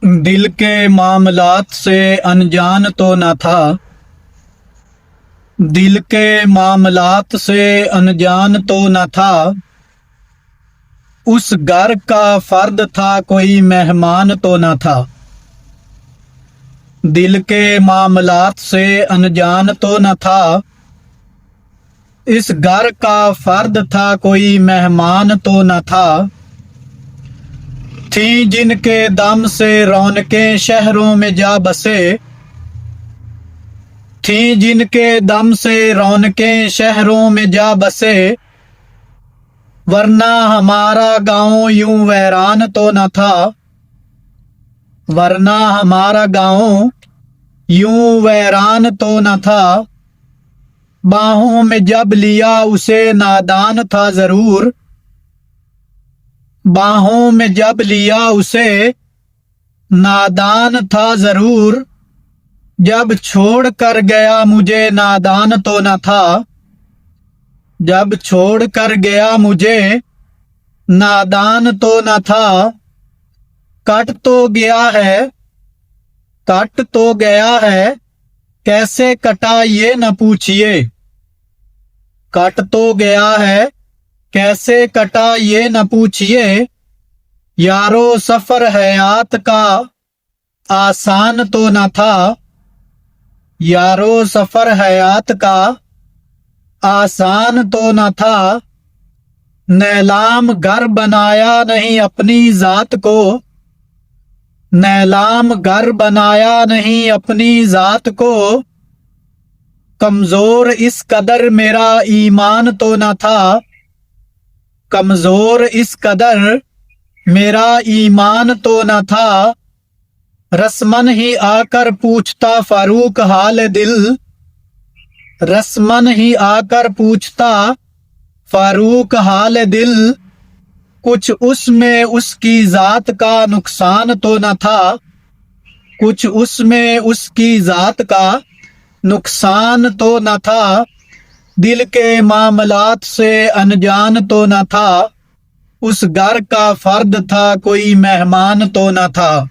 दिल के मामलात से अनजान तो न था। दिल के मामलात से अनजान तो न था। उस घर का फर्द था, कोई मेहमान तो न था। दिल के मामलात से अनजान तो न था। इस घर का फर्द था, कोई मेहमान तो न था। थी जिनके दम से रौनकें शहरों में जा बसे। थी जिनके दम से रौनकें शहरों में जा बसे। वरना हमारा गांव यूं वीरान तो न था। वरना हमारा गांव यूं वीरान तो न था। बाहों में जब लिया उसे नादान था जरूर। बाहों में जब लिया उसे नादान था जरूर। जब छोड़ कर गया मुझे नादान तो न था। जब छोड़ कर गया मुझे नादान तो न था। कट तो गया है, कट तो गया है, कैसे कटा ये न पूछिए। कट तो गया है, कैसे कटा ये न पूछिए। यारो सफर हयात का आसान तो न था। यारो सफर हयात का आसान तो न था। नैलाम घर बनाया नहीं अपनी जात को। नैलाम घर बनाया नहीं अपनी जात को। कमजोर इस कदर मेरा ईमान तो न था। कमजोर इस कदर मेरा ईमान तो न था। रस्मन ही आकर पूछता फारूक हाल दिल। रस्मन ही आकर पूछता फारूक हाल दिल। कुछ उसमें उसकी जात का नुकसान तो न था। कुछ उसमें उसकी जात का नुकसान तो न था। दिल के मामलात से अनजान तो न था। उस घर का फर्द था, कोई मेहमान तो न था।